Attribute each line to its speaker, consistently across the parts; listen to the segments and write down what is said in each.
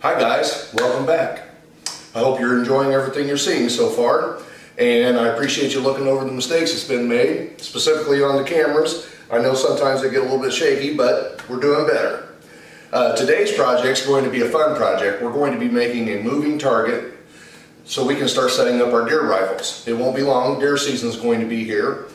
Speaker 1: Hi guys, welcome back. I hope you're enjoying everything you're seeing so far, and I appreciate you looking over the mistakes that's been made, specifically on the cameras. I know sometimes they get a little bit shaky, but we're doing better. Today's project is going to be a fun project. We're going to be making a moving target so we can start setting up our deer rifles. It won't be long, deer season is going to be here.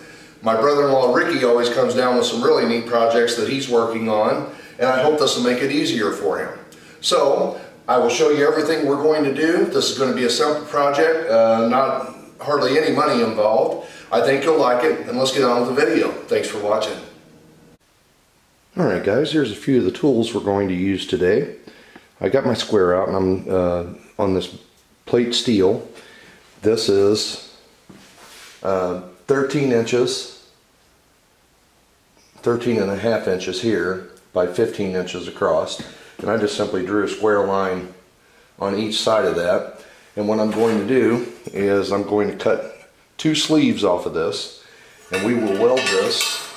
Speaker 1: My brother-in-law Ricky always comes down with some really neat projects that he's working on, and I hope this will make it easier for him. So I will show you everything we're going to do. This is going to be a simple project, not hardly any money involved. I think you'll like it, and let's get on with the video. Thanks for watching. Alright guys, here's a few of the tools we're going to use today. I got my square out and I'm on this plate steel. This is 13 inches, 13 and a half inches here by 15 inches across. And I just simply drew a square line on each side of that. And what I'm going to do is I'm going to cut 2 sleeves off of this, and we will weld this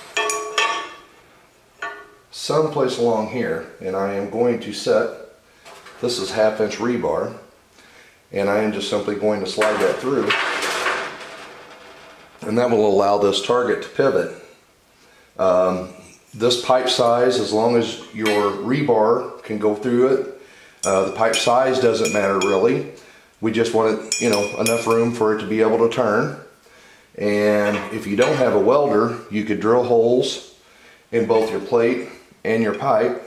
Speaker 1: someplace along here. And I am going to set, this is 1/2 inch rebar, and I am just simply going to slide that through, and that will allow this target to pivot. This pipe size, as long as your rebar can go through it, the pipe size doesn't matter really. We just want it, enough room for it to be able to turn. And if you don't have a welder, you could drill holes in both your plate and your pipe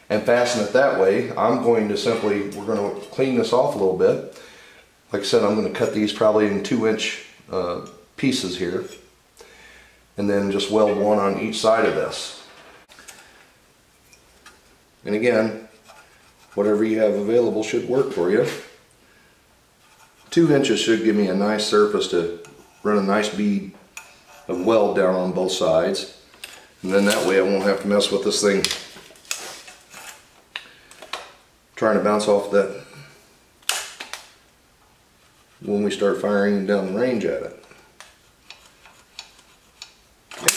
Speaker 1: and fasten it that way. I'm going to simply, we're going to clean this off a little bit. Like I said, I'm going to cut these probably in 2-inch pieces here, and then just weld one on each side of this. And again, whatever you have available should work for you. 2 inches should give me a nice surface to run a nice bead of weld down on both sides, and then that way I won't have to mess with this thing trying to bounce off that when we start firing down the range at it. Okay.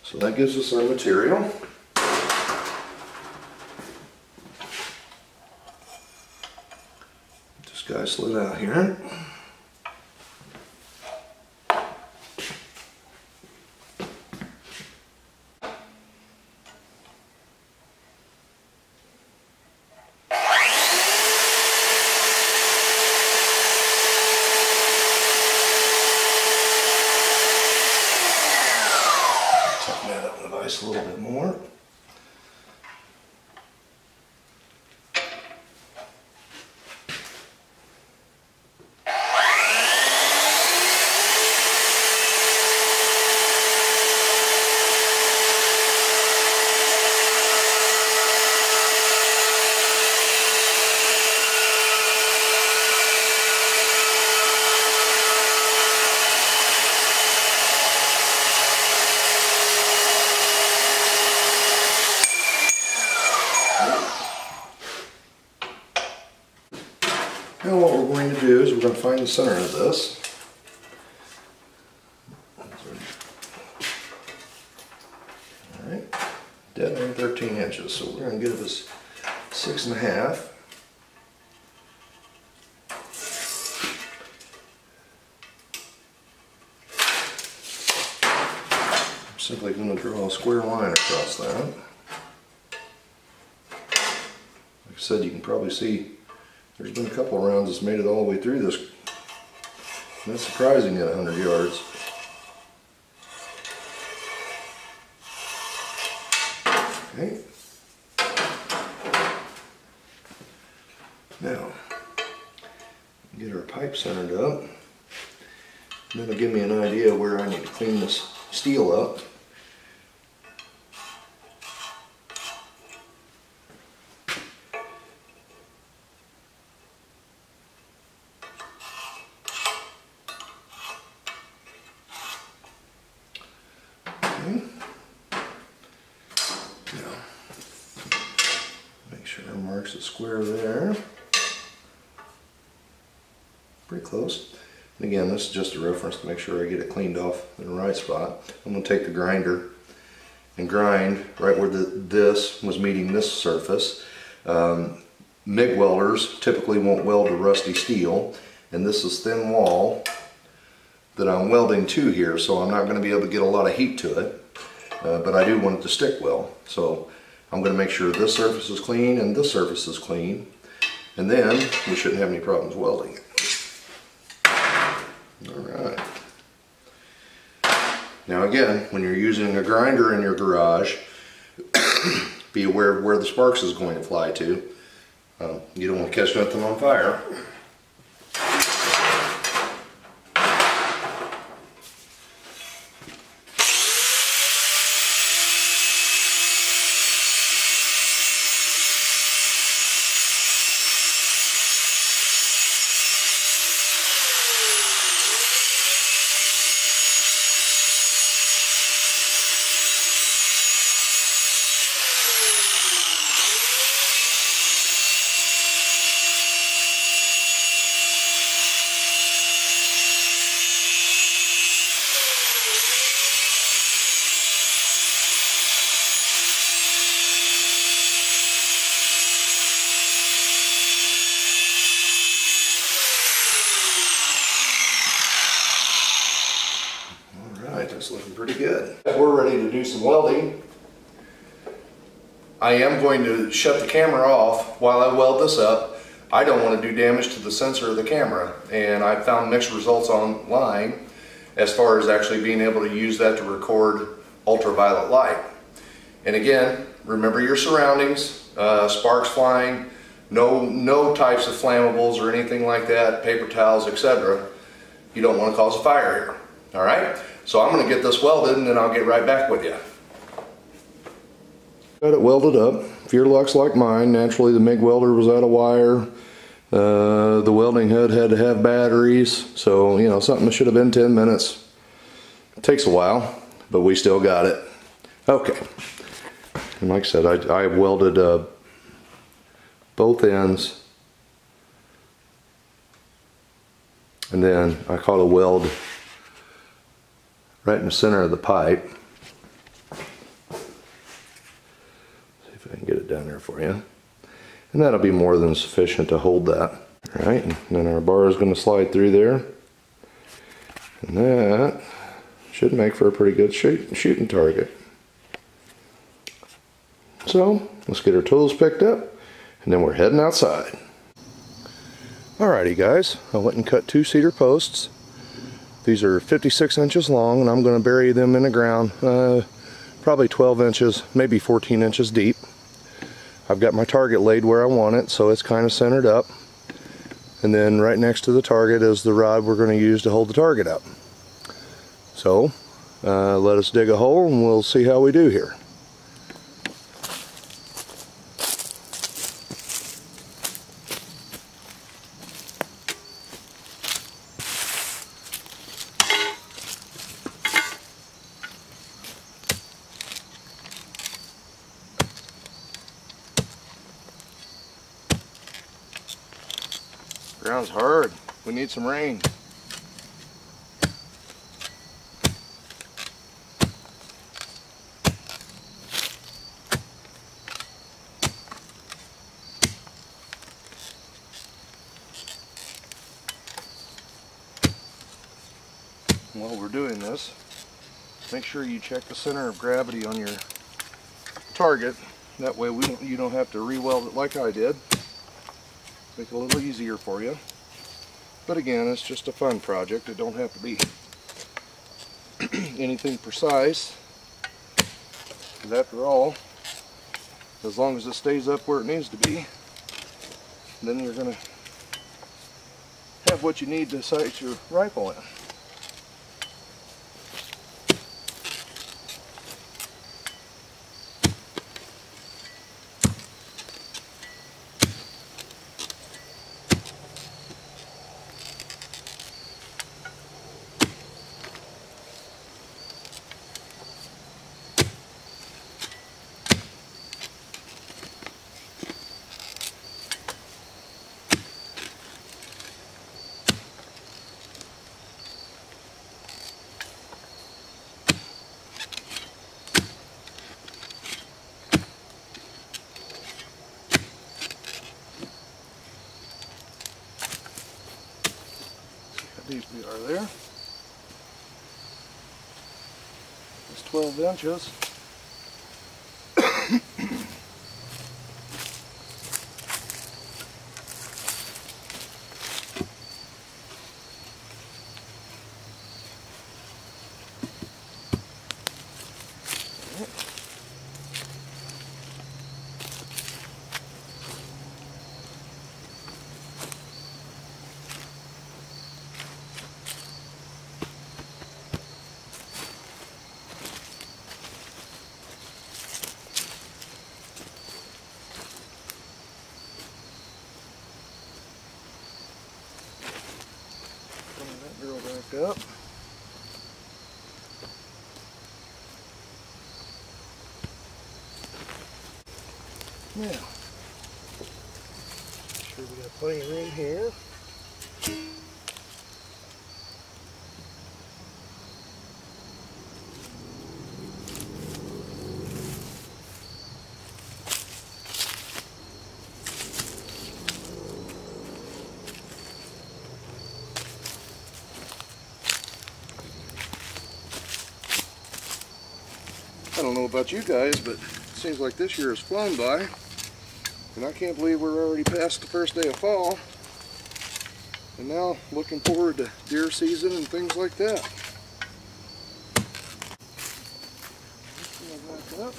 Speaker 1: So that gives us our material. This guy slid out here. Tighten that up in the vise a little bit more. Now what we're going to do is we're going to find the center of this. Alright, dead on 13 inches, so we're going to give this 6.5. I'm simply going to draw a square line across that. Like I said, you can probably see there's been a couple of rounds that's made it all the way through this. And that's surprising at 100 yards. Okay. Now, get our pipe centered up. And that'll give me an idea where I need to clean this steel up. Now, make sure our marks a square there. Pretty close. And again, this is just a reference to make sure I get it cleaned off in the right spot. I'm going to take the grinder and grind right where this was meeting this surface. MIG welders typically won't weld to rusty steel, and this is thin wall that I'm welding to here, so I'm not going to be able to get a lot of heat to it, but I do want it to stick well. So I'm going to make sure this surface is clean and this surface is clean, and then we shouldn't have any problems welding it. Alright. Now again, when you're using a grinder in your garage, be aware of where the sparks is going to fly to. You don't want to catch nothing on fire. It's looking pretty good. We're ready to do some welding. I am going to shut the camera off while I weld this up. I don't want to do damage to the sensor of the camera, and I've found mixed results online as far as actually being able to use that to record ultraviolet light. And again, remember your surroundings, sparks flying, no types of flammables or anything like that, paper towels, etc. You don't want to cause a fire here. Alright? So I'm going to get this welded and then I'll get right back with you. Got it welded up. If your luck's like mine, naturally the MIG welder was out of wire. The welding hood had to have batteries. So, you know, something that should have been 10 minutes. It takes a while, but we still got it. Okay. And like I said, I welded both ends. And then I caught a weld right in the center of the pipe. See if I can get it down there for you. And that'll be more than sufficient to hold that. Alright, and then our bar is going to slide through there. And that should make for a pretty good shooting target. So, let's get our tools picked up, and then we're heading outside. Alrighty guys, I went and cut 2 cedar posts. These are 56 inches long, and I'm going to bury them in the ground, probably 12 inches, maybe 14 inches deep. I've got my target laid where I want it, so it's kind of centered up. And then right next to the target is the rod we're going to use to hold the target up. So, let us dig a hole and we'll see how we do here. Ground's hard. We need some rain. While we're doing this, make sure you check the center of gravity on your target. That way you don't have to re-weld it like I did. Make it a little easier for you. But again, it's just a fun project. It don't have to be anything precise. Because after all, as long as it stays up where it needs to be, then you're going to have what you need to sight your rifle in. deep we are there. It's 12 inches. Drill back up. Now, make sure we got plenty of room here. I don't know about you guys, but it seems like this year has flown by, and I can't believe we're already past the first day of fall, and now looking forward to deer season and things like that. Back up.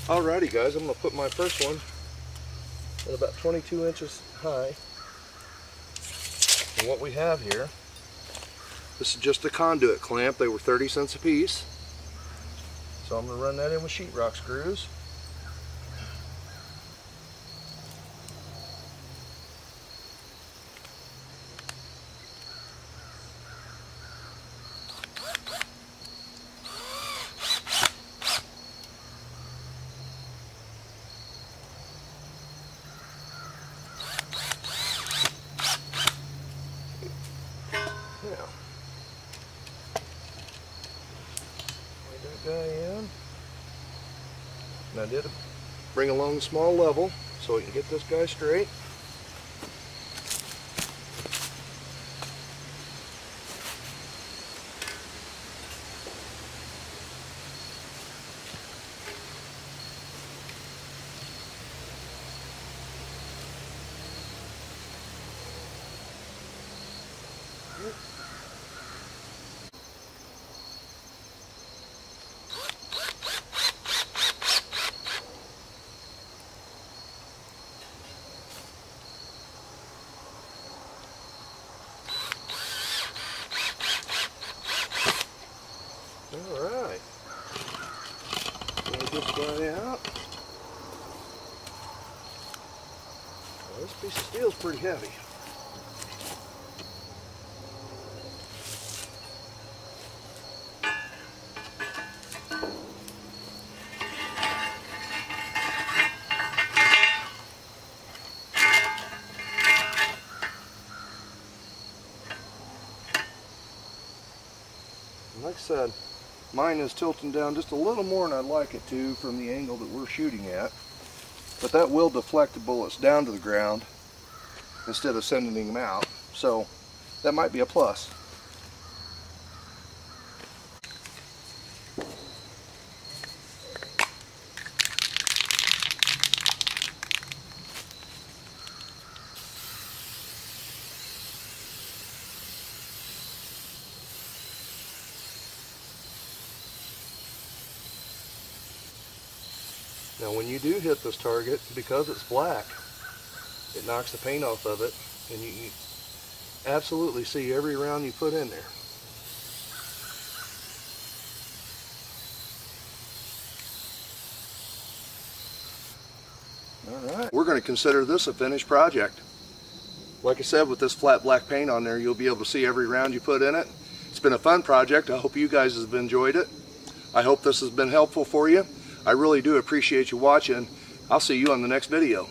Speaker 1: Alrighty guys, I'm going to put my first one at about 22 inches high. And what we have here, this is just a conduit clamp. They were 30 cents a piece. So I'm going to run that in with sheetrock screws. Guy in. And I did bring along a small level so we can get this guy straight. Alright, get this guy out. Well, this piece of steel is pretty heavy. And like I said, mine is tilting down just a little more than I'd like it to from the angle that we're shooting at. But that will deflect the bullets down to the ground instead of sending them out. So that might be a plus. Now when you do hit this target, because it's black, it knocks the paint off of it, and you absolutely see every round you put in there. Alright, we're going to consider this a finished project. Like I said, with this flat black paint on there, you'll be able to see every round you put in it. It's been a fun project. I hope you guys have enjoyed it. I hope this has been helpful for you. I really do appreciate you watching. I'll see you on the next video.